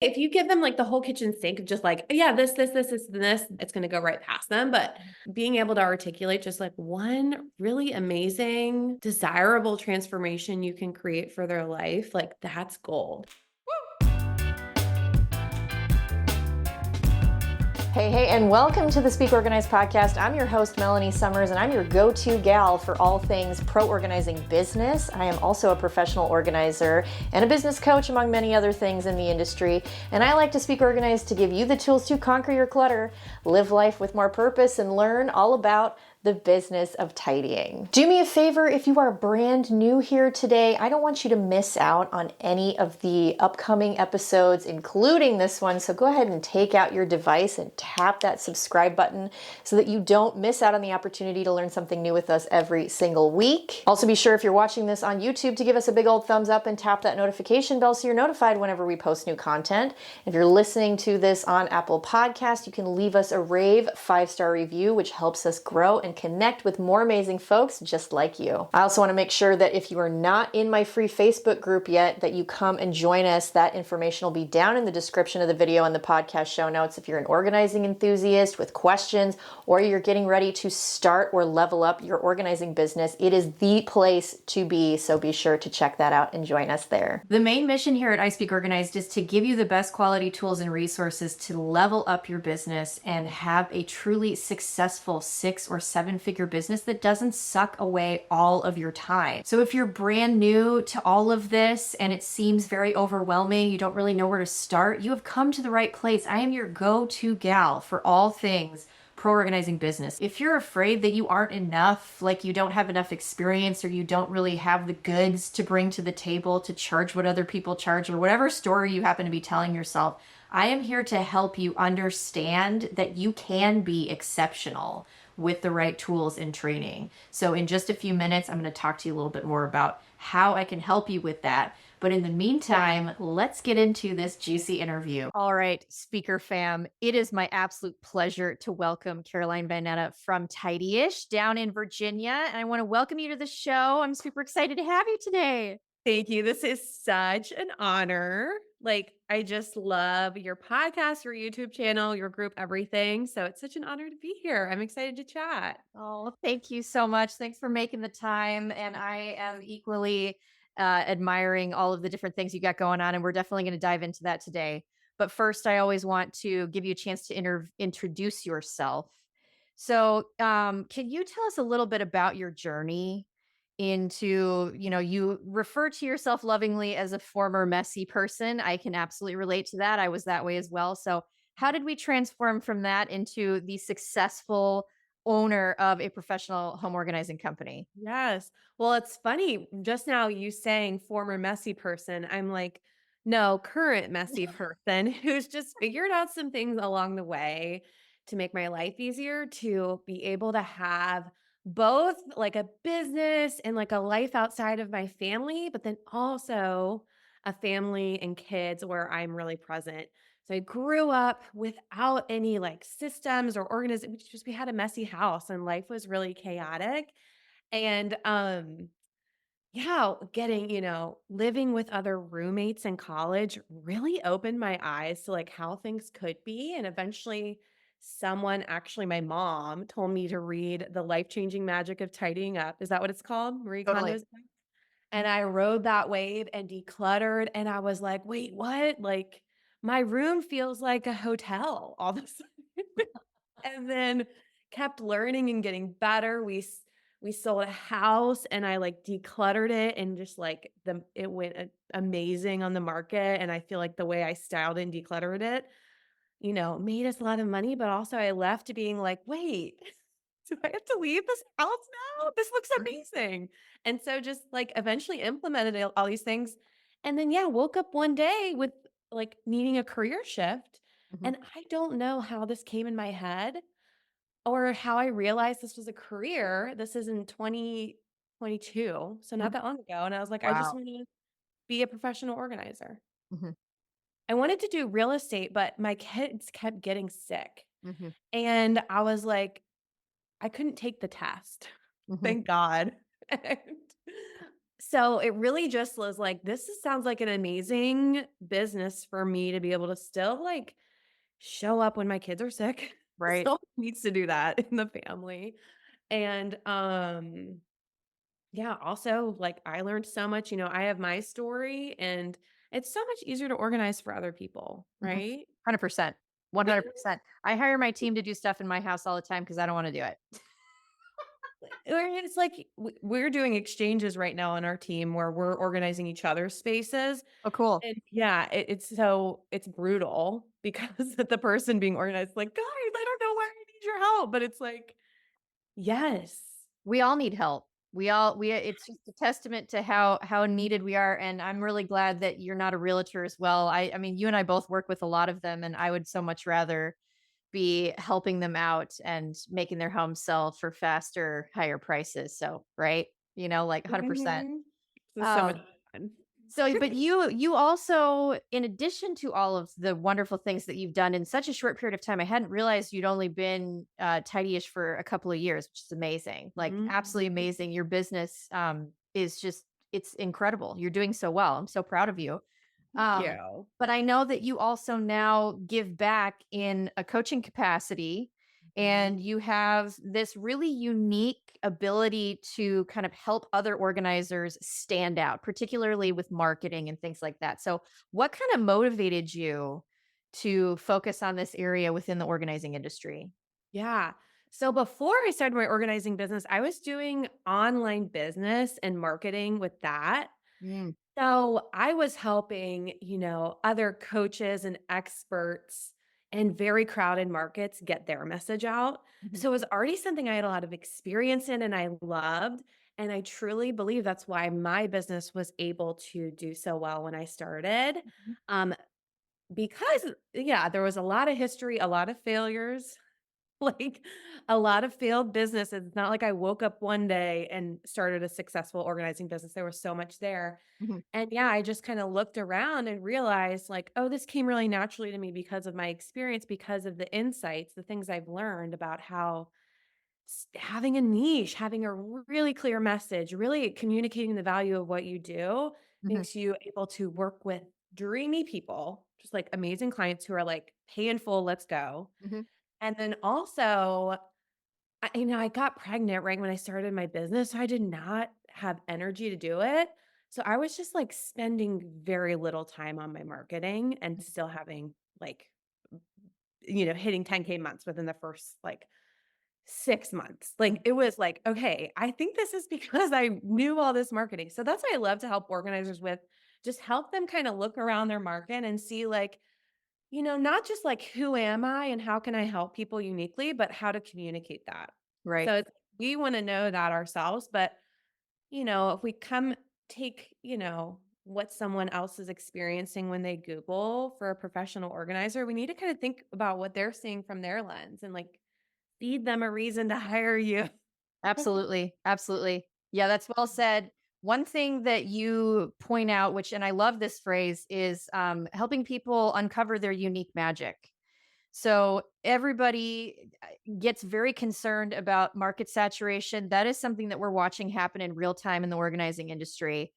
If you give them like the whole kitchen sink of just like, yeah, this, it's going to go right past them. But being able to articulate just like one really amazing, desirable transformation you can create for their life, like that's gold. Hey, and welcome to the Speak Organized podcast. I'm your host, Melanie Summers, and I'm your go-to gal for all things pro-organizing business. I am also a professional organizer and a business coach, among many other things in the industry. And I like to speak organized to give you the tools to conquer your clutter, live life with more purpose, and learn all about the business of tidying. Do me a favor, if you are brand new here today, I don't want you to miss out on any of the upcoming episodes, including this one. So go ahead and take out your device and tap that subscribe button so that you don't miss out on the opportunity to learn something new with us every single week. Also, be sure if you're watching this on YouTube to give us a big old thumbs up and tap that notification bell so you're notified whenever we post new content. If you're listening to this on Apple Podcast, you can leave us a rave 5-star review, which helps us grow and connect with more amazing folks just like you. I also want to make sure that if you are not in my free Facebook group yet, that you come and join us. That information will be down in the description of the video and the podcast show notes. If you're an organizing enthusiast with questions, or you're getting ready to start or level up your organizing business, it is the place to be. So be sure to check that out and join us there. The main mission here at I Speak Organized is to give you the best quality tools and resources to level up your business and have a truly successful 6 or 7-figure business that doesn't suck away all of your time. So if you're brand new to all of this and it seems very overwhelming, you don't really know where to start, you have come to the right place. I am your go-to gal for all things pro-organizing business. If you're afraid that you aren't enough, like you don't have enough experience or you don't really have the goods to bring to the table to charge what other people charge or whatever story you happen to be telling yourself, I am here to help you understand that you can be exceptional with the right tools and training. So in just a few minutes, I'm going to talk to you a little bit more about how I can help you with that. But in the meantime, let's get into this juicy interview. All right, speaker fam, it is my absolute pleasure to welcome Caroline Van Natta from Tidyish down in Virginia. And I want to welcome you to the show. I'm super excited to have you today. Thank you. This is such an honor. Like, I just love your podcast, your YouTube channel, your group, everything. So it's such an honor to be here. I'm excited to chat. Oh, thank you so much. Thanks for making the time. And I am equally admiring all of the different things you got going on. And we're definitely going to dive into that today. But first, I always want to give you a chance to introduce yourself. So, can you tell us a little bit about your journey into, you refer to yourself lovingly as a former messy person. I can absolutely relate to that. I was that way as well. So, how did we transform from that into the successful owner of a professional home organizing company? Yes. Well, it's funny. Just now, you saying former messy person, I'm like, no, current messy person who's just figured out some things along the way to make my life easier to be able to have both like a business and like a life outside of my family, but then also a family and kids where I'm really present. So I grew up without any like systems or organization. We had a messy house and life was really chaotic. And, yeah, getting, living with other roommates in college really opened my eyes to like how things could be. And eventually, someone, actually, my mom, told me to read The Life-Changing Magic of Tidying Up. Is that what it's called? Marie Totally. Kondo's book? And I rode that wave and decluttered. And I was like, wait, what? Like, my room feels like a hotel all of a sudden. And then kept learning and getting better. We sold a house and I like decluttered it and just like it went amazing on the market. And I feel like the way I styled and decluttered it, made us a lot of money, but also I left being like, wait, do I have to leave this house now? This looks amazing. And so just like eventually implemented all these things. And then, yeah, woke up one day with like needing a career shift. Mhm. And I don't know how this came in my head or how I realized this was a career. This is in 2022, so not Mhm. that long ago, and I was like, "I just Wow. wanna be a professional organizer." Mhm. I wanted to do real estate, but my kids kept getting sick, Mhm. and I was like, I couldn't take the test. Mhm. Thank God. And So it really just was like, sounds like an amazing business for me to be able to still like show up when my kids are sick. Right. Someone needs to do that in the family. And yeah, also like I learned so much, I have my story and it's so much easier to organize for other people, Mhm. right? 100%. 100%. I hire my team to do stuff in my house all the time because I don't want to do it. Or it's like we're doing exchanges right now on our team where we're organizing each other's spaces. Oh, cool. And yeah, it's brutal because the person being organized, like, guys, I don't know where I need your help. But it's like, yes. We all need help. It's just a testament to how needed we are, and I'm really glad that you're not a realtor as well. I mean, you and I both work with a lot of them, and I would so much rather be helping them out and making their homes sell for faster, higher prices. So, right? Like 100%. Mhm. This is so much Um, fun. so, but you also, in addition to all of the wonderful things that you've done in such a short period of time, I hadn't realized you'd only been tidy-ish for a couple of years, which is amazing. Like Mhm. absolutely amazing. Your business is just it's incredible. You're doing so well. I'm so proud of you. Thank Um, you. but I know that you also now give back in a coaching capacity, and you have this really unique ability to kind of help other organizers stand out, particularly with marketing and things like that. So, what kind of motivated you to focus on this area within the organizing industry? Yeah. So before I started my organizing business, I was doing online business and marketing with that. Mm, So I was helping, other coaches and experts in very crowded markets get their message out. mhm, So it was already something I had a lot of experience in and I loved. And I truly believe that's why my business was able to do so well when I started. mhm, Um, because, yeah, there was a lot of history, a lot of failures, like a lot of failed businesses. It's not like I woke up one day and started a successful organizing business. There was so much there. mhm, And yeah, I just kind of looked around and realized like, oh, this came really naturally to me because of my experience, because of the insights, the things I've learned about how having a niche, having a really clear message, really communicating the value of what you do mhm, makes you able to work with dreamy people, just like amazing clients who are like pay in full, let's go. mhm, And then also, I got pregnant right when I started my business. So I did not have energy to do it. So I was just like spending very little time on my marketing and still having like, hitting 10K months within the first like 6 months. Like it was like, okay, I think this is because I knew all this marketing. So that's why I love to help organizers with just help them kind of look around their market and see like, not just like who am I and how can I help people uniquely, but how to communicate that. right. So we want to know that ourselves, but if we come take, what someone else is experiencing when they Google for a professional organizer, we need to kind of think about what they're seeing from their lens and like feed them a reason to hire you. Absolutely, absolutely. Yeah, that's well said. One thing that you point out, which and I love this phrase, is helping people uncover their unique magic. So everybody gets very concerned about market saturation. That is something that we're watching happen in real time in the organizing industry.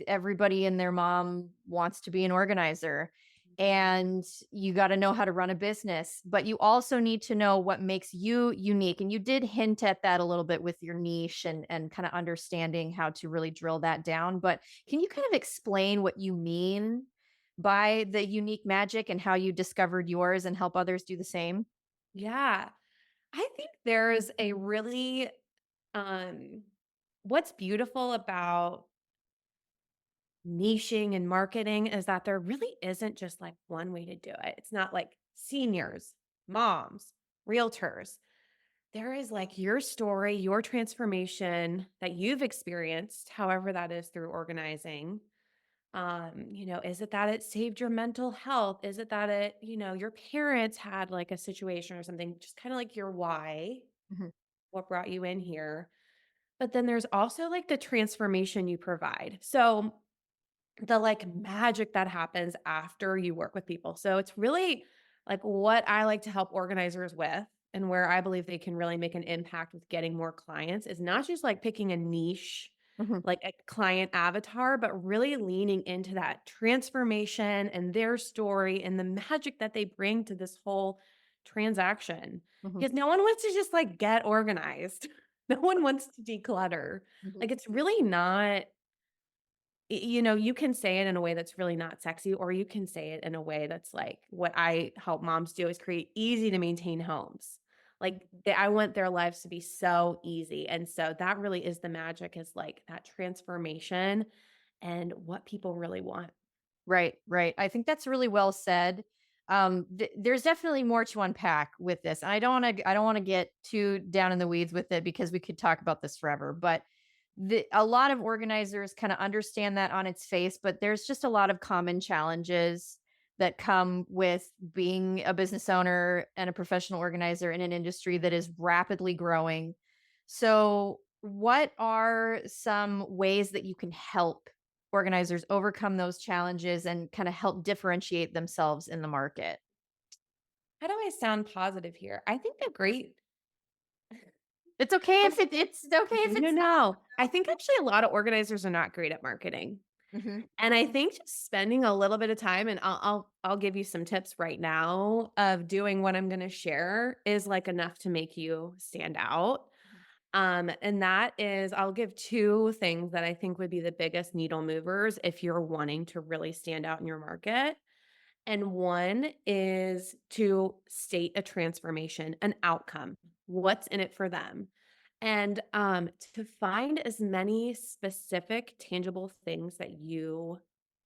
Everybody and their mom wants to be an organizer, and you got to know how to run a business, but you also need to know what makes you unique. And you did hint at that a little bit with your niche and kind of understanding how to really drill that down. But can you kind of explain what you mean by the unique magic and how you discovered yours and help others do the same? Yeah. I think there's a really um what's beautiful about niching and marketing is that there really isn't just like one way to do it. It's not like seniors, moms, realtors. There is like your story, your transformation that you've experienced, however that is through organizing. Is it that it saved your mental health? Is it that your parents had like a situation or something? Just kind of like your why, Mhm, what brought you in here. But then there's also like the transformation you provide. So the like magic that happens after you work with people. So it's really like what I like to help organizers with and where I believe they can really make an impact with getting more clients is not just like picking a niche Mhm. like a client avatar, but really leaning into that transformation and their story and the magic that they bring to this whole transaction. Mhm. Because no one wants to just like get organized. No one wants to declutter. Mhm. Like it's really not you can say it in a way that's really not sexy, or you can say it in a way that's like what I help moms do is create easy to maintain homes. Like I want their lives to be so easy. And so that really is the magic is like that transformation and what people really want. Right, right. I think that's really well said. There's definitely more to unpack with this. And I don't want to get too down in the weeds with it because we could talk about this forever. But a lot of organizers kind of understand that on its face, but there's just a lot of common challenges that come with being a business owner and a professional organizer in an industry that is rapidly growing. So, what are some ways that you can help organizers overcome those challenges and kind of help differentiate themselves in the market? How do I sound positive here? I think a great It's okay if it's okay if no, it's no. I think actually a lot of organizers are not great at marketing. not. Mhm. And I think just spending a little bit of time and I'll give you some tips right now of doing what I'm gonna share is like enough to make you stand out. And that is I'll give 2 things that I think would be the biggest needle movers if you're wanting to really stand out in your market. And one is to state a transformation, an outcome. What's in it for them? And to find as many specific, tangible things that you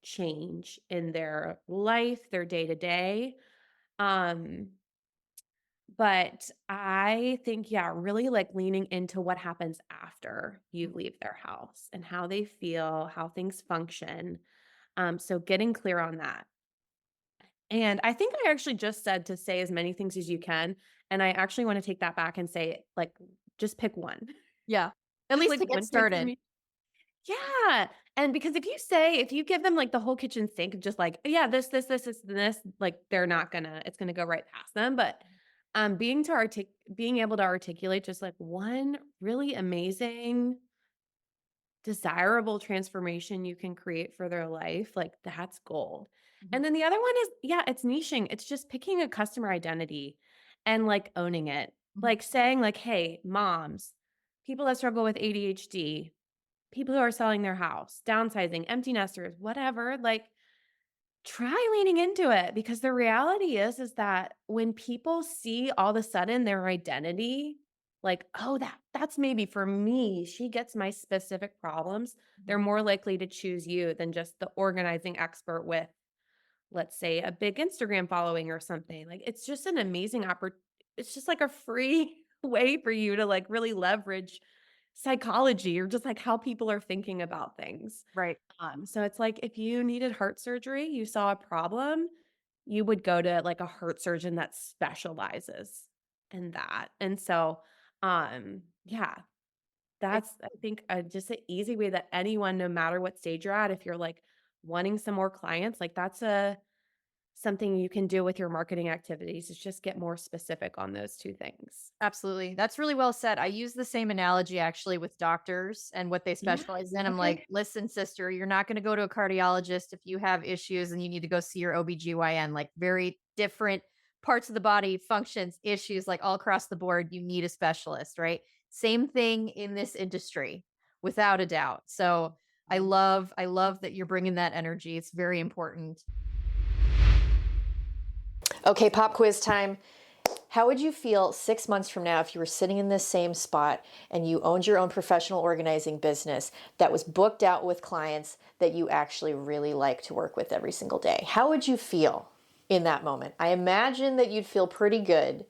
change in their life, their day to day. Um, but I think, yeah, really like leaning into what happens after you leave their house and how they feel, how things function. So getting clear on that. And I think I actually just said to say as many things as you can, and I actually wanna take that back and say, like, just pick one. Yeah. At Just, least like, to get one started. transformation. Yeah, and because if you give them, like, the whole kitchen sink of just like, "Yeah, this, and this," like, they're not gonna it's gonna go right past them, but, being able to articulate just, like, one really amazing desirable transformation you can create for their life, like that's gold. Mhm. And then the other one is, yeah, it's niching. It's just picking a customer identity and like owning it. Mhm. Like saying like, "Hey, moms, people that struggle with ADHD, people who are selling their house, downsizing, empty nesters, whatever, like try leaning into it because the reality is that when people see all of a sudden their identity, like, "Oh, that's maybe for me, she gets my specific problems," they're Mhm. more likely to choose you than just the organizing expert with, let's say, a big Instagram following or something. Like, it's just an amazing it's just like a free way for you to, like, really leverage psychology or just, like, how people are thinking about things. Right. So it's like if you needed heart surgery, you saw a problem, you would go to like a heart surgeon that specializes in that. And so, yeah, I that's I think just an easy way that anyone, no matter what stage you're at, if you're like wanting some more clients, like that's a something you can do with your marketing activities is just get more specific on those 2 things. Absolutely. That's really well said. I use the same analogy actually with doctors and what they Yeah. specialize in. I'm Okay. like, listen, sister, you're not going to go to a cardiologist if you have issues and you need to go see your OBGYN, like very different parts of the body, functions, issues, like all across the board. You need a specialist, right? Same thing in this industry, without a doubt. So I love that you're bringing that energy. It's very important. Okay, pop quiz time. How would you feel 6 months from now if you were sitting in this same spot and you owned your own professional organizing business that was booked out with clients that you actually really like to work with every single day? How would you feel in that moment? I imagine that you'd feel pretty good,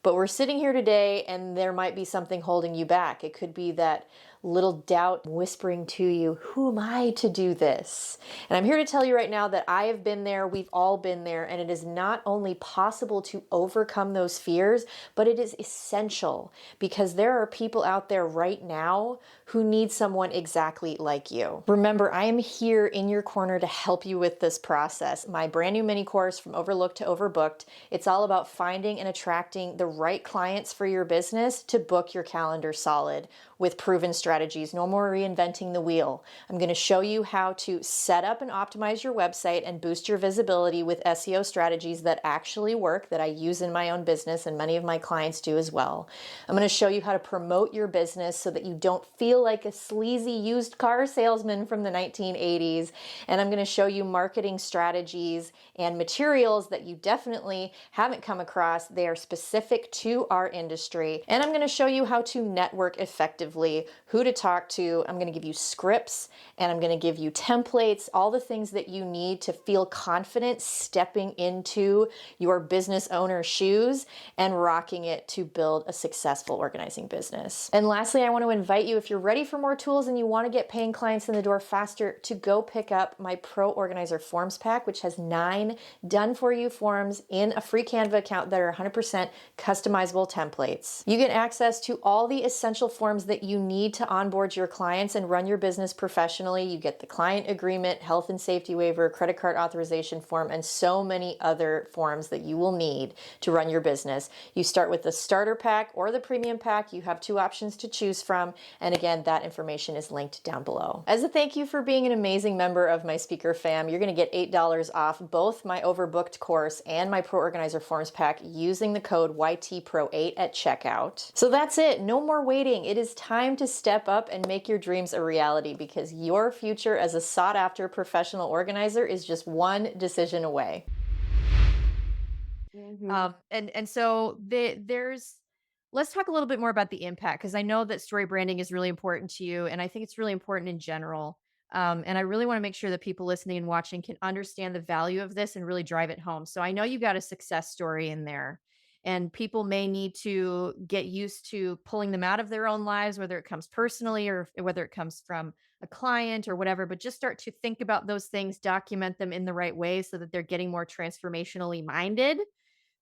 but we're sitting here today and there might be something holding you back. It could be that little doubt whispering to you, who am I to do this? And I'm here to tell you right now that I have been there, we've all been there, and it is not only possible to overcome those fears, but it is essential because there are people out there right now who need someone exactly like you. Remember, I am here in your corner to help you with this process. My brand new mini course, From Overlooked to Overbooked, it's all about finding and attracting the right clients for your business to book your calendar solid with proven strategies strategies. No more reinventing the wheel. I'm going to show you how to set up and optimize your website and boost your visibility with SEO strategies that actually work, that I use in my own business and many of my clients do as well. I'm going to show you how to promote your business so that you don't feel like a sleazy used car salesman from the 1980s. And I'm going to show you marketing strategies and materials that you definitely haven't come across. They are specific to our industry. And I'm going to show you how to network effectively, who to talk to. I'm going to give you scripts and I'm going to give you templates, all the things that you need to feel confident stepping into your business owner's shoes and rocking it to build a successful organizing business. And lastly, I want to invite you, if you're ready for more tools and you want to get paying clients in the door faster, to go pick up my Pro Organizer Forms Pack, which has 9 done for you forms in a free Canva account that are 100% customizable templates. You get access to all the essential forms that you need to onboard your clients and run your business professionally. You get the client agreement, health and safety waiver, credit card authorization form, and so many other forms that you will need to run your business. You start with the starter pack or the premium pack. You have 2 options to choose from. And again, that information is linked down below. As a thank you for being an amazing member of my speaker fam, you're going to get $8 off both my overbooked course and my Pro Organizer Forms Pack using the code YTPRO8 at checkout. So that's it. No more waiting. It is time to step up and make your dreams a reality, because your future as a sought after professional organizer is just one decision away. Mhm. And so there's let's talk a little bit more about the impact, because I know that story branding is really important to you, and I think it's really important in general. And I really want to make sure that people listening and watching can understand the value of this and really drive it home. So I know you got a success story in there, and people may need to get used to pulling them out of their own lives, whether it comes personally or whether it comes from a client or whatever. But just start to think about those things, document them in the right way so that they're getting more transformationally minded.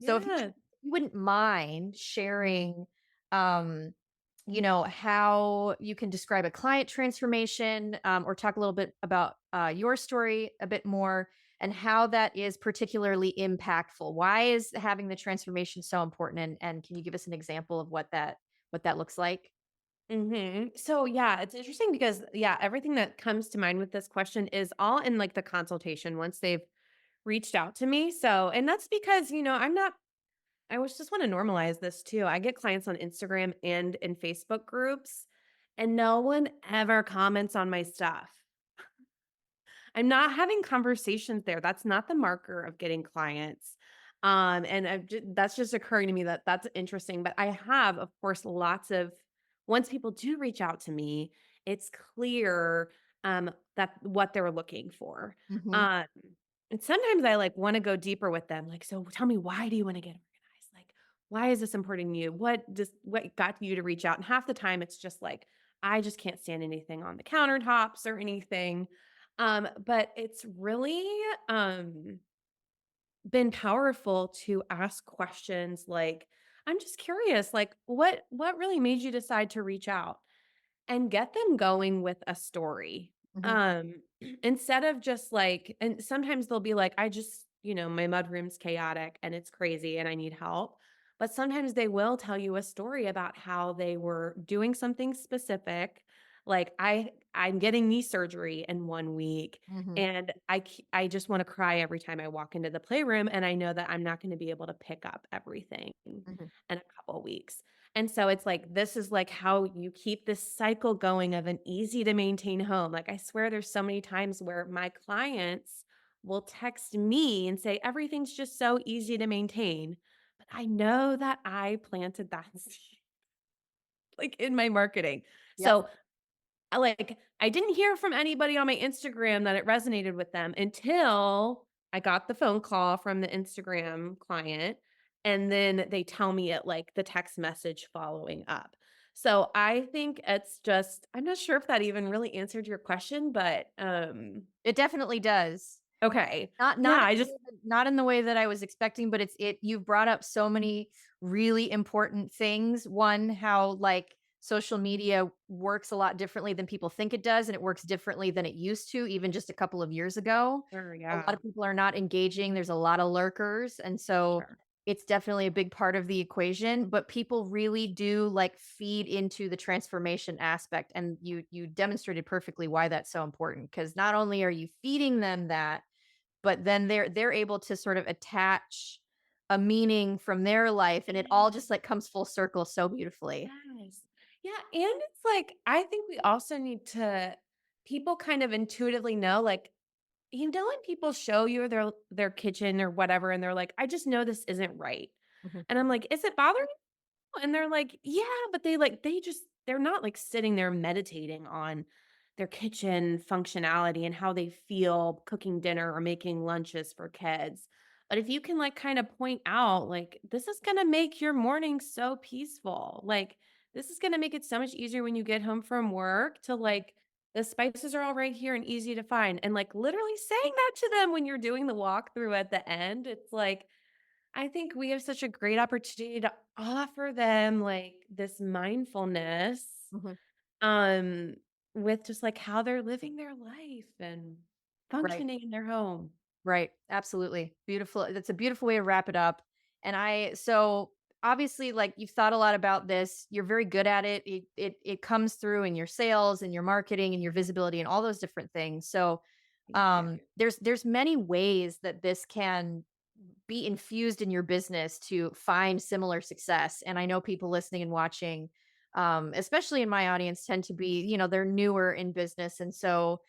So if Yeah. you wouldn't mind sharing, um, how you can describe a client transformation, or talk a little bit about your story a bit more and how that is particularly impactful. Why is having the transformation so important? And can you give us an example of what that looks like? So yeah, it's interesting because yeah, everything that comes to mind with this question is all in like the consultation once they've reached out to me. So, and that's because, I'm not I was just want to normalize this too. I get clients on Instagram and in Facebook groups, and no one ever comments on my stuff. I'm not having conversations there. That's not the marker of getting clients. And that's just occurring to me that that's interesting. But I have, of course, lots of once people do reach out to me, it's clear that what they're looking for. Mhm. Um, and sometimes I like want to go deeper with them. Like, so tell me, why do you want to get organized? Like, why is this important to you? What got you to reach out? And half the time, it's just like I just can't stand anything on the countertops or anything. But it's really been powerful to ask questions like, I'm just curious, like what really made you decide to reach out? And get them going with a story. Mhm. Um, instead of just like and sometimes they'll be like, my mudroom's chaotic and it's crazy and I need help. But sometimes they will tell you a story about how they were doing something specific. Like I'm getting knee surgery in 1 week Mhm. and I just want to cry every time I walk into the playroom and I know that I'm not going to be able to pick up everything in Mhm. a couple weeks. And so it's like, this is like how you keep this cycle going of an easy to maintain home. Like, I swear there's so many times where my clients will text me and say, everything's just so easy to maintain. But I know that I planted that seed, like in my marketing. Yep. So I didn't hear from anybody on my Instagram that it resonated with them until I got the phone call from the Instagram client, and then they tell me it like the text message following up. So I think it's just I'm not sure if that even really answered your question, but, It definitely does. okay. Not Yeah, not in I the just way that not in the way that I was expecting, but you've brought up so many really important things. One, how, like, social media works a lot differently than people think it does, and it works differently than it used to even just a couple of years ago. sure, A lot yeah, of people are not engaging, there's a lot of lurkers, and so, sure. It's definitely a big part of the equation, but people really do like feed into the transformation aspect, and you demonstrated perfectly why that's so important, because not only are you feeding them that, but then they're able to sort of attach a meaning from their life, and it all just like comes full circle so beautifully. Yes. Yeah, and it's like, I think we also need to people kind of intuitively know, like, you know when people show you their kitchen or whatever, and they're like, "I just know this isn't right." Mhm. And I'm like, "Is it bothering you?" And they're like, "Yeah," but they're not, like, sitting there meditating on their kitchen functionality and how they feel cooking dinner or making lunches for kids. But if you can, like, kinda point out, like, "This is gonna make your morning so peaceful," like, "This is gonna make it so much easier when you get home from work to, like, the spices are all right here and easy to find," and, like, literally saying that to them when you're doing the walkthrough at the end, it's like, I think we have such a great opportunity to offer them, like, this mindfulness, Mhm. um, with just, like, how they're living their life and Right. functioning in their home. Right. Absolutely. Beautiful. That's a beautiful way to wrap it up. And so obviously like you've thought a lot about this. You're very good at it. It comes through in your sales and your marketing and your visibility and all those different things. So Thank you. there's many ways that this can be infused in your business to find similar success. And I know people listening and watching, especially in my audience, tend to be, they're newer in business. And so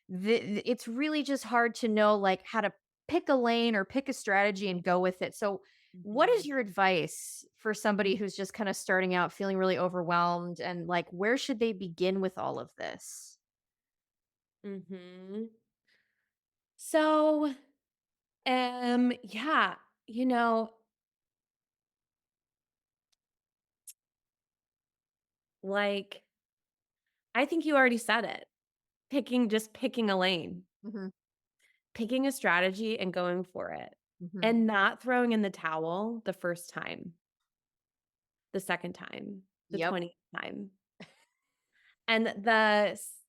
it's really just hard to know like how to pick a lane or pick a strategy and go with it. So, what is Mhm. your advice for somebody who's just kind of starting out, feeling really overwhelmed, and like where should they begin with all of this? Mhm. So, yeah, you know, like, I think you already said it. Picking a lane, Hmm. picking a strategy and going for it, Hmm. and not throwing in the towel the first time, the second time, the Yep. 20th time. And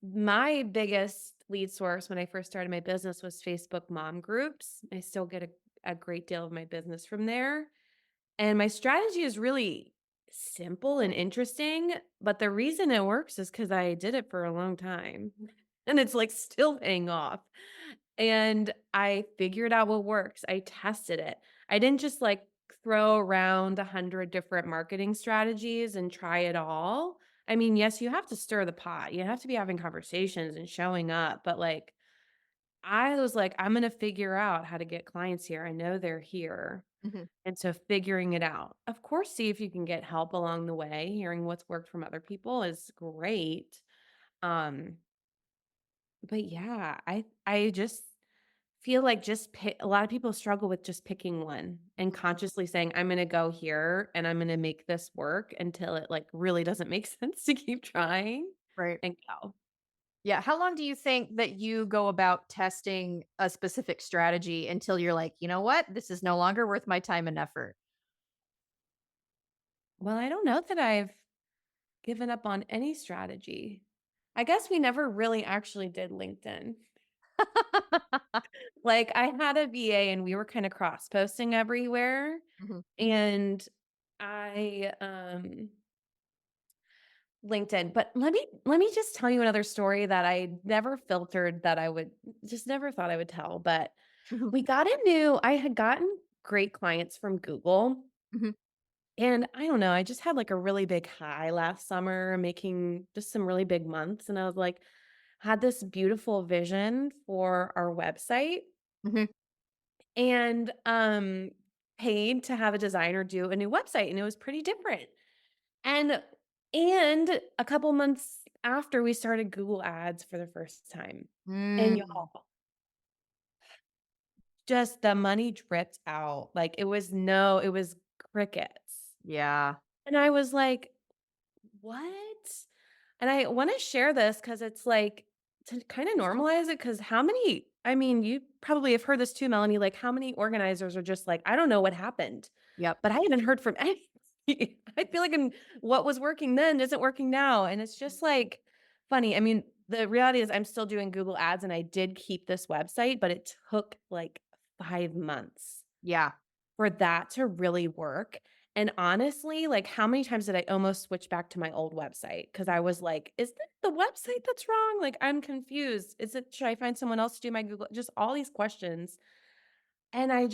my biggest lead source when I first started my business was Facebook mom groups. I still get a great deal of my business from there. And my strategy is really simple and interesting, but the reason it works is because I did it for a long time. And it's like still paying off. And I figured out what works. I tested it. I didn't just like throw around 100 different marketing strategies and try it all. I mean, yes, you have to stir the pot. You have to be having conversations and showing up, but like I was like, I'm going to figure out how to get clients here. I know they're here. Hmm. And so figuring it out. Of course, see if you can get help along the way. Hearing what's worked from other people is great. Um, but yeah, I just feel like a lot of people struggle with just picking one and consciously saying, I'm gonna go here and I'm gonna make this work until it like really doesn't make sense to keep trying Right. and go. Yeah. How long do you think that you go about testing a specific strategy until you're like, you know what? This is no longer worth my time and effort? Well, I don't know that I've given up on any strategy. I guess we never really actually did LinkedIn. Like, I had a VA and we were kinda cross posting everywhere, Mhm. and I, LinkedIn but let me just tell you another story that I never filtered that I would just never thought I would tell, but Mhm. I had gotten great clients from Google, Mhm. and I don't know, I just had, like, a really big high last summer, making just some really big months, and I was like had this beautiful vision for our website Mhm. and, paid to have a designer do a new website, and it was pretty different. And a couple months after, we started Google Ads for the first time, and Mm. y'all, just the money dripped out, like, it was crickets, Yeah. and I was like, "What?" And I wanna share this because it's, like, to kinda normalize it. Because how many I mean, you probably have heard this too, Melanie, like, how many organizers are just like, "I don't know what happened, Yep. but I haven't heard from any." I feel like what was working then isn't working now, and it's just, like, funny. I mean, the reality is I'm still doing Google Ads, and I did keep this website, but it took, like, 5 months. Yeah. for that to really work. And honestly, like, how many times did I almost switch back to my old website? Because I was like, "Is it the website that's wrong? Like, I'm confused. Is it should I find someone else to do my Google?" Just all these questions. And I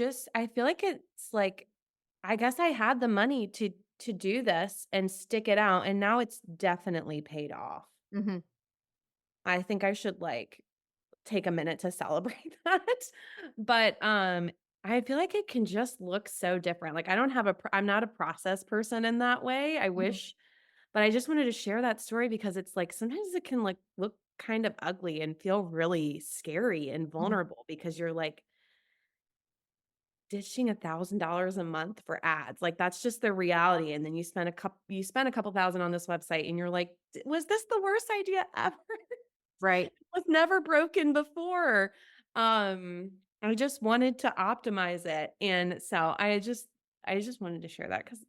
feel like it's like I guess I had the money to do this and stick it out, and now it's definitely paid off. Mhm. I think I should, like, take a minute to celebrate that. But, I feel like it can just look so different. Like, I don't have a I'm not a process person in that way, I Mhm. wish, but I just wanted to share that story because it's like sometimes it can, like, look kind of ugly and feel really scary and Mhm. vulnerable because you're, like, ditching $1,000 a month for ads. Like, that's just the reality, and then you spend a couple thousand on this website, and you're like, Was this the worst idea ever?" Right. Was never broken before. I just wanted to optimize it, and so I just wanted to share that because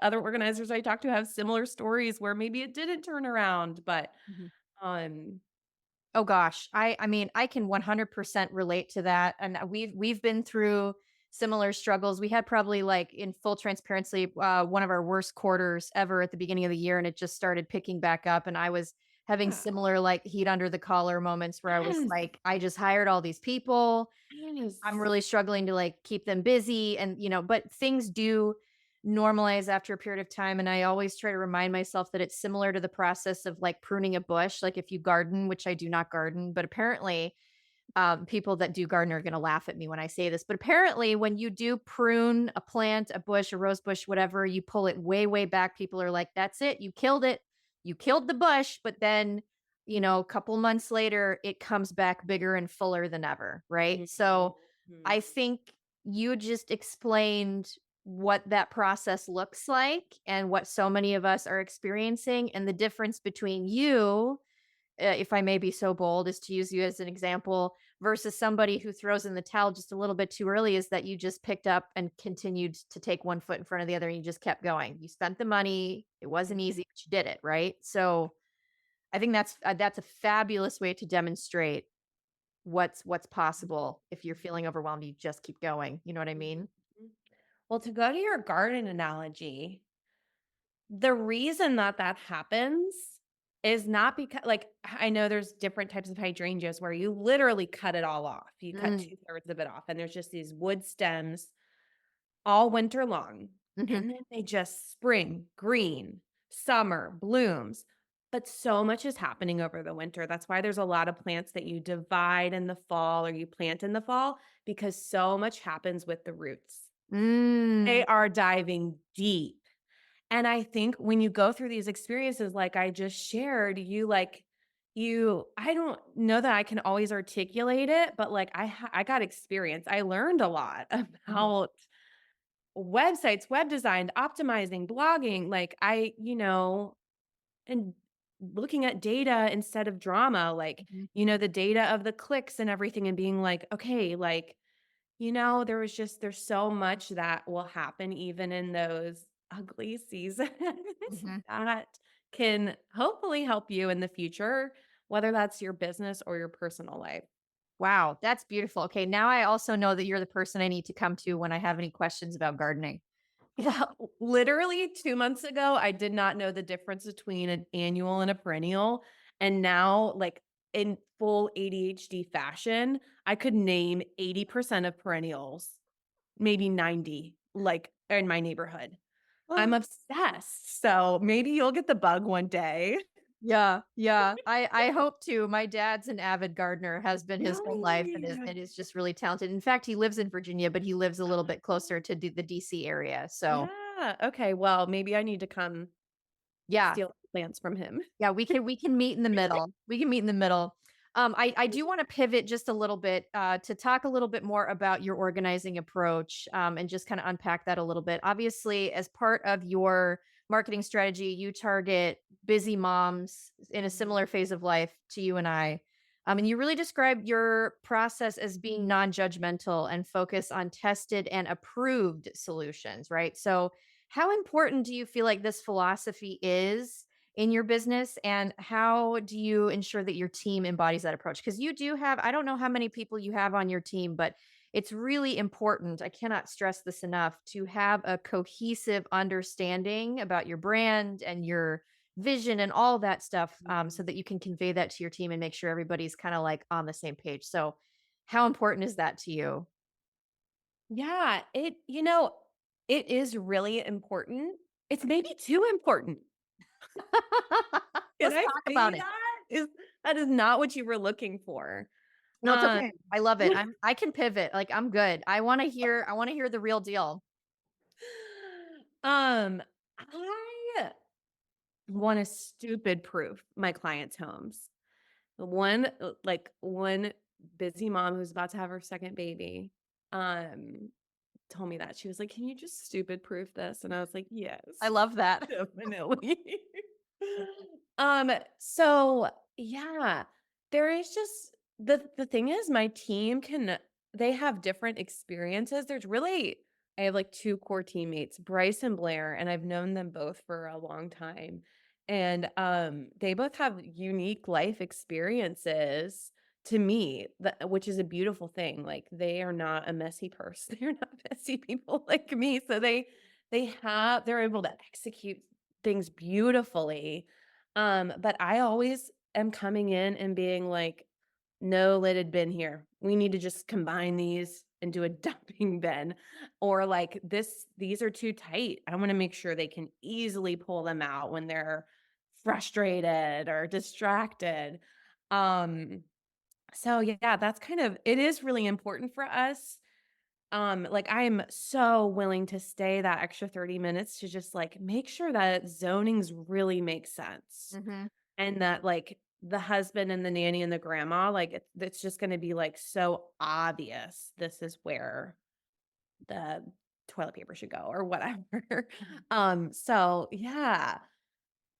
other organizers I talked to have similar stories where maybe it didn't turn around, but, Mhm. um Oh gosh, I mean, I can 100% relate to that, and we've been through similar struggles. We had probably, like, in full transparency, one of our worst quarters ever at the beginning of the year, and it just started picking back up, and I was having Yeah. similar, like, heat under the collar moments where I was Yes, like, I just hired all these people. I'm yes. really struggling to, like, keep them busy and, but things do normalize after a period of time, and I always try to remind myself that it's similar to the process of, like, pruning a bush, like, if you garden, which I do not garden, but apparently people that do garden are going to laugh at me when I say this, but apparently, when you do prune a plant, a bush, a rose bush, whatever, you pull it way, way back. People are like, "That's it, you killed it, you killed the bush." But then, a couple months later, it comes back bigger and fuller than ever, right? So, Mhm. I think you just explained what that process looks like and what so many of us are experiencing, and the difference between you, if I may be so bold, is to use you as an example versus somebody who throws in the towel just a little bit too early, is that you just picked up and continued to take one foot in front of the other and you just kept going. You spent the money. It wasn't Mhm. easy, but you did it, right? So I think that's a fabulous way to demonstrate what's possible. If you're feeling overwhelmed, you just keep going. You know what I mean? Mhm. Well, to go to your garden analogy, the reason that that happens is not because like, I know there's different types of hydrangeas where you literally cut it all off. You cut Mm, 2/3 of it off, and there's just these wood stems all winter long, mhm, and then they just spring, green, summer, blooms. But so much is happening over the winter. That's why there's a lot of plants that you divide in the fall or you plant in the fall because so much happens with the roots. They mm, are diving deep. And I think when you go through these experiences like I just shared, I don't know that I can always articulate it, but like I got experience. I learned a lot mhm, about websites, web design, optimizing, blogging, and looking at data instead of drama, mhm, the data of the clicks and everything and being like, okay, there's so much that will happen even in those ugly seasons mhm. that can hopefully help you in the future, whether that's your business or your personal life. Wow, that's beautiful. Okay, now I also know that you're the person I need to come to when I have any questions about gardening. Yeah, literally 2 months ago, I did not know the difference between an annual and a perennial, and now, like, in full ADHD fashion, I could name 80% of perennials, maybe 90, like, in my neighborhood. I'm obsessed, so maybe you'll get the bug one day. Yeah, yeah. I hope to. My dad's an avid gardener, has been his whole life, and is Really? and is just really talented. In fact, he lives in Virginia, but he lives a little bit closer to the DC area. So, Yeah, okay, well, maybe I need to come yeah. steal plants from him. Yeah, we can meet in the middle. We can meet in the middle. I do want to pivot just a little bit to talk a little bit more about your organizing approach, and just kind of unpack that a little bit. Obviously, as part of your marketing strategy, you target busy moms in a similar phase of life to you and I. And you really describe your process as being non-judgmental and focus on tested and approved solutions, right? So, how important do you feel like this philosophy is in your business, and how do you ensure that your team embodies that approach? Because you do have, I don't know how many people you have on your team, but it's really important. I cannot stress this enough to have a cohesive understanding about your brand and your vision and all that stuff, so Mhm. that you can convey that to your team and make sure everybody's kind of like on the same page. So, how important is that to you? Yeah, it is really important. It's maybe too important. Can Let's I talk say about it. that? That is not what you were looking for. No, it's Um okay. I love it. I can pivot. Like I'm good. I want to hear the real deal. um, I want to stupid proof my clients' homes. One busy mom who's about to have her second baby, um, told me that. She was like, "Can you just stupid proof this?" And I was like, I "Yes, love that. definitely." So yeah, there is just the thing is my team they have different experiences. I have like two core teammates, Bryce and Blair, and I've known them both for a long time. And they both have unique life experiences to me, which is a beautiful thing. Like they are not a messy person. They're not messy people like me. So they're able to execute things beautifully. But I always am coming in and being like, no lid had been here. We need to just combine these and do a dumping bin. Or like these are too tight. I want to make sure they can easily pull them out when they're frustrated or distracted. Um, so yeah, that's kind of it is really important for us. Like I'm so willing to stay that extra 30 minutes to just like make sure that zonings really make sense. Mhm. And that like the husband and the nanny and the grandma, like it's just going to be like so obvious this is where the toilet paper should go or whatever. So yeah,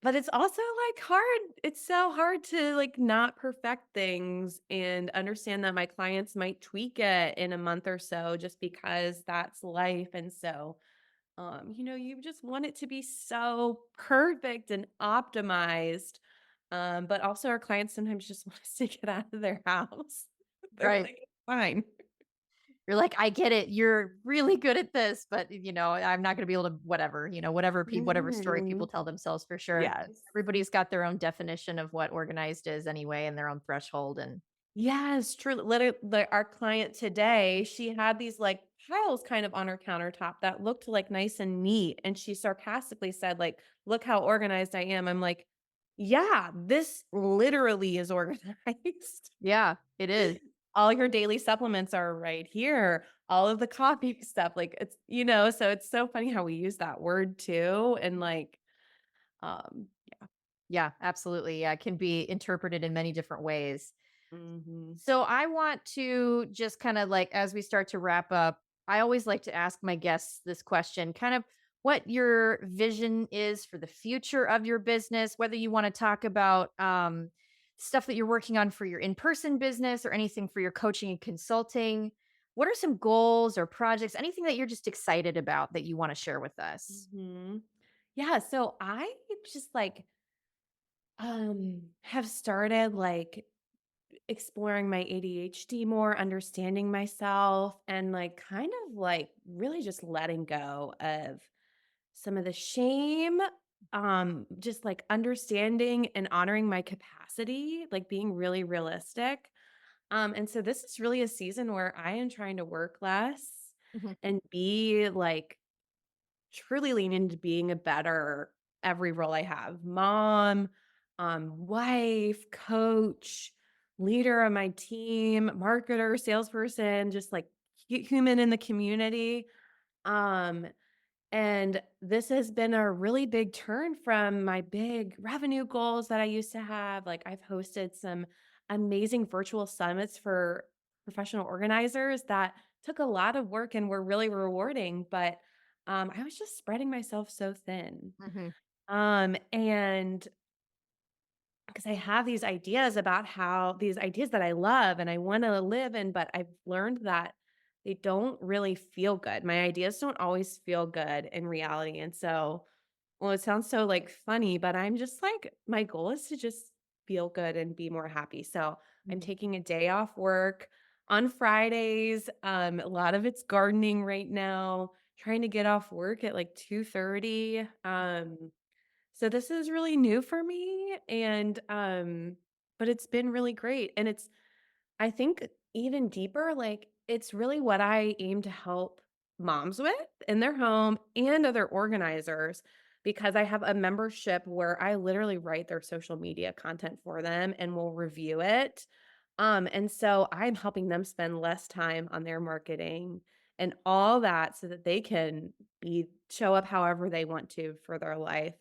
but it's also, like, hard it's so hard to, like, not perfect things and understand that my clients might tweak it in a month or so just because that's life, and so, you just want it to be so perfect and optimized, but also our clients sometimes just want us to get out of their house. They're Right. like, "It's fine." You're like, "I get it. You're really good at this, but, I'm not gonna be able to whatever, whatever story people Mhm. tell themselves for sure." Yes. Everybody's got their own definition of what organized is anyway and their own threshold and Yes, true. Literally, our client today, she had these like piles kind of on her countertop that looked like nice and neat. And she sarcastically said, like, look how organized I am. I'm like, yeah, this literally is organized. yeah, it is. All your daily supplements are right here. All of the coffee stuff. Like so it's so funny how we use that word too. And like, yeah. Yeah, absolutely. Yeah, it can be interpreted in many different ways. Hmm. So I want to just kind of like as we start to wrap up, I always like to ask my guests this question, kind of what your vision is for the future of your business, whether you want to talk about stuff that you're working on for your in-person business or anything for your coaching and consulting. What are some goals or projects, anything that you're just excited about that you want to share with us? Hmm. Yeah. So I just like have started like exploring my ADHD more, understanding myself, and like kind of like really just letting go of some of the shame. Just like understanding and honoring my capacity, like being really realistic. And so this is really a season where I am trying to work less Mhm. and be like truly lean into being a better every role I have. Mom, wife, coach, leader of my team, marketer, salesperson, just like human in the community. Um, and this has been a really big turn from my big revenue goals that I used to have. Like I've hosted some amazing virtual summits for professional organizers that took a lot of work and were really rewarding, but I was just spreading myself so thin. Mhm. And because I have these ideas that I love and I want to live in, but I've learned that they don't really feel good. My ideas don't always feel good in reality. And so, well, it sounds so like funny, but I'm just like, my goal is to just feel good and be more happy. So I'm Mhm. taking a day off work. on Fridays. A lot of it's gardening right now, trying to get off work at like 2:30. So this is really new for me and but it's been really great and it's I think even deeper, like, it's really what I aim to help moms with in their home and other organizers because I have a membership where I literally write their social media content for them and will review it. And so I'm helping them spend less time on their marketing and all that so that they can be show up however they want to for their life.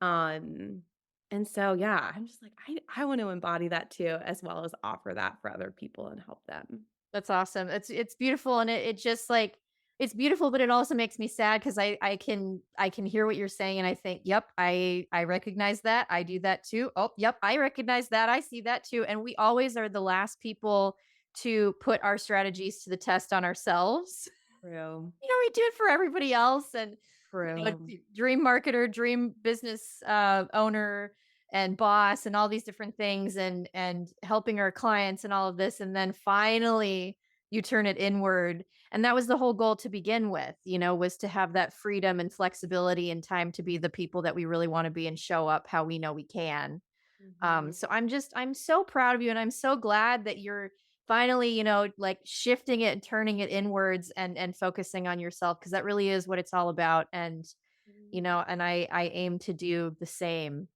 Um, and so, yeah, I'm just like, I want to embody that too, as well as offer that for other people and help them. That's awesome. It's beautiful, and it just like it's beautiful, but it also makes me sad because I can hear what you're saying, and I think, yep, I recognize that. I do that too. Oh, yep, I recognize that. I see that too. And we always are the last people to put our strategies to the test on ourselves. True. We do it for everybody else, and True. dream marketer, dream business owner, and boss, and all these different things, and helping our clients, and all of this, and then finally you turn it inward, and that was the whole goal to begin with. Was to have that freedom and flexibility and time to be the people that we really want to be and show up how we know we can. Mhm. So I'm so proud of you, and I'm so glad that you're finally, like shifting it and turning it inwards, and focusing on yourself, because that really is what it's all about. And Mm. and I aim to do the same.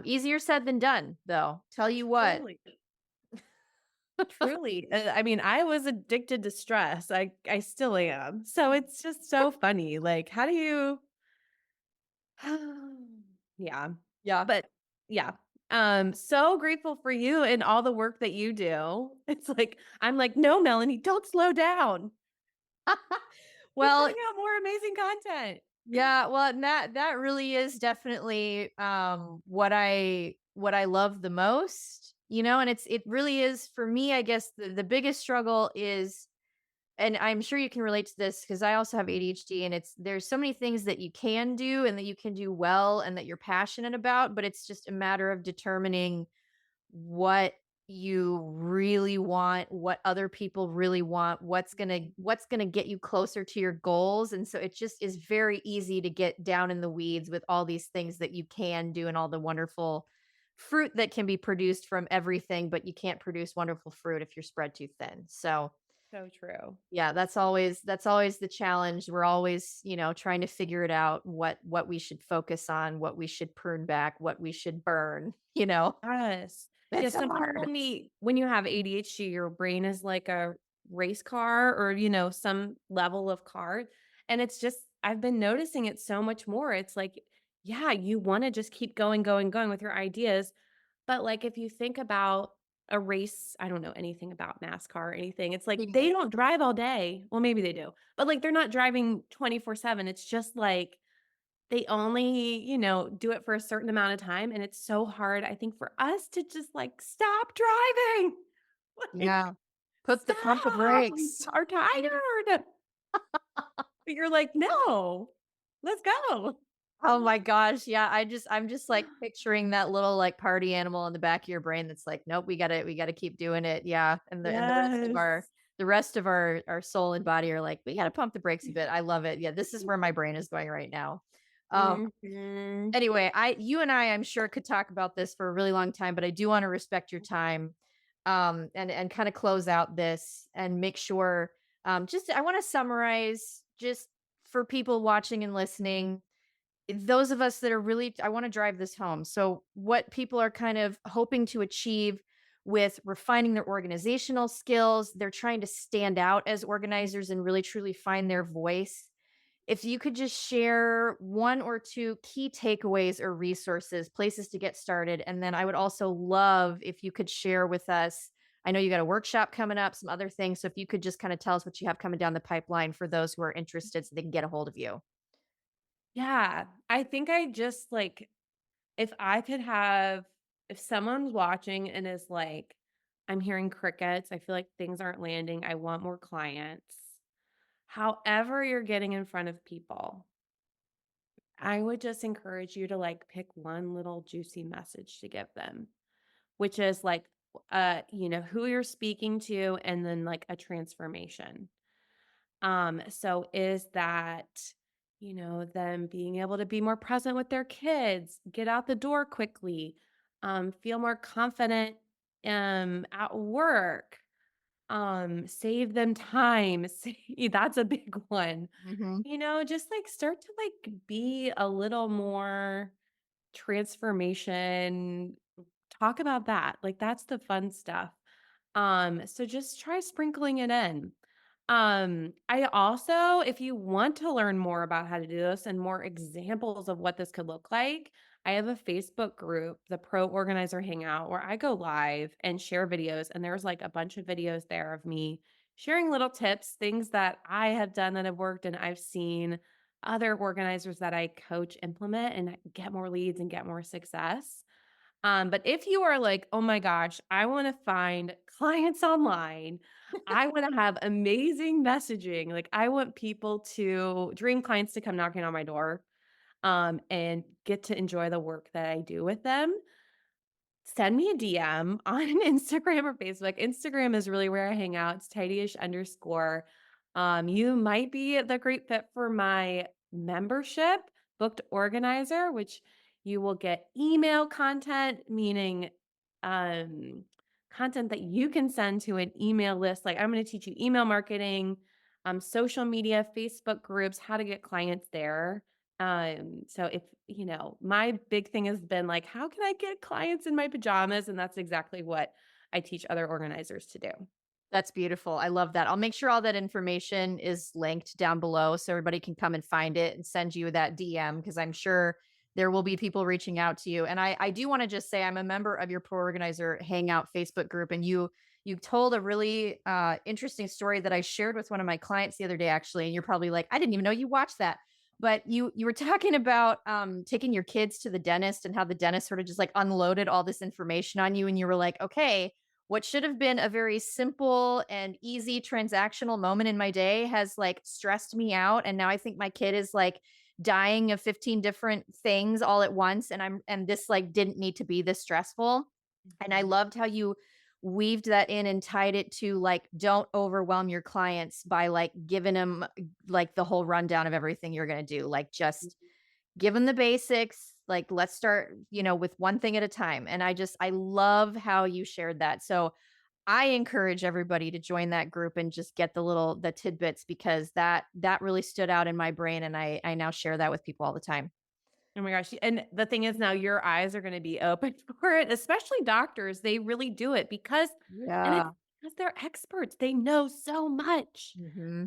Easier said than done, though. Tell you what. Truly. Truly. I mean, I was addicted to stress. I still am. So it's just so funny. Like, how do you yeah. Yeah. But yeah. So grateful for you and all the work that you do. It's like I'm like, "No, Melanie, don't slow down. Keep Well, putting out more amazing content." yeah, well, that really is definitely what I love the most, and it really is for me. I guess the biggest struggle is, and I'm sure you can relate to this because I also have ADHD, and there's so many things that you can do and that you can do well and that you're passionate about, but it's just a matter of determining what you really want, what other people really want, what's going to get you closer to your goals. And so it just is very easy to get down in the weeds with all these things that you can do and all the wonderful fruit that can be produced from everything, but you can't produce wonderful fruit if you're spread too thin. So, So true. yeah, that's always the challenge. We're always, trying to figure it out, what we should focus on, what we should prune back, what we should burn. Yes. Yeah, It's so some people told hard. me when you have ADHD, your brain is like a race car or, some level of car. And it's just, I've been noticing it so much more. It's like, yeah, you want to just keep going, going, going with your ideas. But like, if you think about a race, I don't know anything about NASCAR or anything. It's like they don't drive all day. Well, maybe they do, but like they're not driving 24/7. It's just like, they only, do it for a certain amount of time, and it's so hard, I think, for us to just, like, stop driving. Like, Yeah. Put the pump the stop, we brakes. are tired. But you're like, "No, let's go." Oh my gosh, yeah, I'm just, like, picturing that little, like, party animal in the back of your brain that's like, "Nope, we gotta keep doing it." Yeah, and the rest of Yes. our soul and body are like, "We gotta pump the brakes a bit." I love it. Yeah, this is where my brain is going right now. Um, Mhm. anyway, you and I'm sure, could talk about this for a really long time, but I do wanna respect your time, and kinda close out this and make sure, just I wanna summarize just for people watching and listening, those of us that are really, I want to drive this home. So what people are kind of hoping to achieve with refining their organizational skills, they're trying to stand out as organizers and really truly find their voice. If you could just share one or two key takeaways or resources, places to get started, and then I would also love if you could share with us. I know you got a workshop coming up, some other things. So if you could just kind of tell us what you have coming down the pipeline for those who are interested so they can get a hold of you. Yeah, I think I just, like if I could have if someone's watching and is like, "I'm hearing crickets, I feel like things aren't landing, I want more clients." However you're getting in front of people, I would just encourage you to, like, pick one little juicy message to give them, which is like, who you're speaking to, and then like a transformation. So is that, them being able to be more present with their kids, get out the door quickly, feel more confident at work, save them time. That's a big one. Mhm. Just like start to like be a little more transformation. Talk about that. Like that's the fun stuff. So just try sprinkling it in. I also, if you want to learn more about how to do this and more examples of what this could look like, I have a Facebook group, the Pro Organizer Hangout, where I go live and share videos. And there's like a bunch of videos there of me sharing little tips, things that I have done that have worked and I've seen other organizers that I coach implement and get more leads and get more success. But if you are like, oh my gosh, I want to find clients online, I want to have amazing messaging. Like I want dream clients to come knocking on my door, and get to enjoy the work that I do with them. Send me a DM on Instagram or Facebook. Instagram is really where I hang out. It's tidyish_. You might be the great fit for my membership, Booked Organizer, which you will get email content, meaning um, content that you can send to an email list. Like I'm going to teach you email marketing, social media, Facebook groups, how to get clients there. So if, my big thing has been like, how can I get clients in my pajamas? And that's exactly what I teach other organizers to do. That's beautiful. I love that. I'll make sure all that information is linked down below so everybody can come and find it and send you that DM because I'm sure there will be people reaching out to you. And I do want to just say I'm a member of your Pro Organizer Hangout Facebook group, and you told a really interesting story that I shared with one of my clients the other day, actually. And you're probably like, I didn't even know you watched that. But you were talking about taking your kids to the dentist and how the dentist sort of just like unloaded all this information on you, and you were like, okay, what should have been a very simple and easy transactional moment in my day has like stressed me out. And now I think my kid is like dying of 15 different things all at once. And this like didn't need to be this stressful. And I Mhm. loved how you weaved that in and tied it to like, don't overwhelm your clients by like giving them like the whole rundown of everything you're going to do. Like just give them the basics. Like, let's start, with one thing at a time. And I love how you shared that. So I encourage everybody to join that group and just get the tidbits because that really stood out in my brain. And I now share that with people all the time. Oh my gosh. And the thing is now your eyes are going to be open for it, especially doctors. They really do it and it's Yeah. because they're experts. They know so much. Hmm.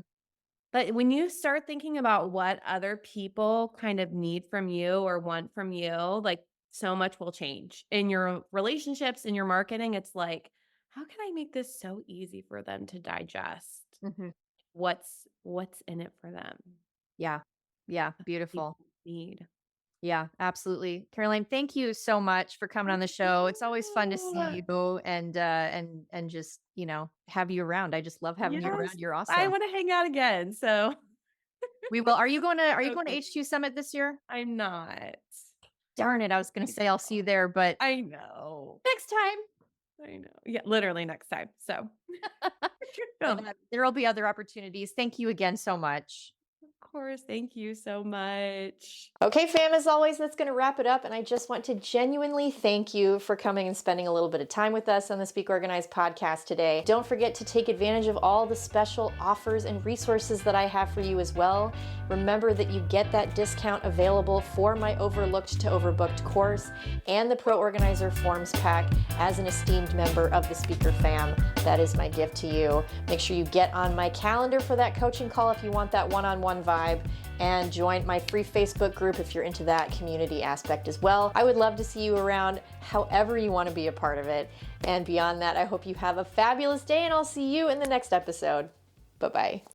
But when you start thinking about what other people kind of need from you or want from you, like so much will change in your relationships, in your marketing. It's like, how can I make this so easy for them to digest? Hmm. What's in it for them? Yeah. Yeah. That's what Beautiful. people need. Yeah, absolutely. Caroline, thank you so much for coming on the show. It's always fun to see Yeah. you and just, have you around. I just love having you Yes. around. You're I awesome. want to hang out again. So We will. Are you going to okay. H2 Summit this year? I'm not. Darn it. I was going I to say I'll see you there, but I know. next time. I know. Yeah, literally next time. So But no. there will be other opportunities. Thank you again so much. Of course. Thank you so much. Okay, fam, as always, that's going to wrap it up. And I just want to genuinely thank you for coming and spending a little bit of time with us on the Speak Organized podcast today. Don't forget to take advantage of all the special offers and resources that I have for you as well. Remember that you get that discount available for my Overlooked to Overbooked course and the Pro Organizer Forms Pack as an esteemed member of the Speaker fam. That is my gift to you. Make sure you get on my calendar for that coaching call if you want that one-on-one vibe, and join my free Facebook group if you're into that community aspect as well. I would love to see you around however you want to be a part of it. And beyond that, I hope you have a fabulous day, and I'll see you in the next episode. Bye-bye.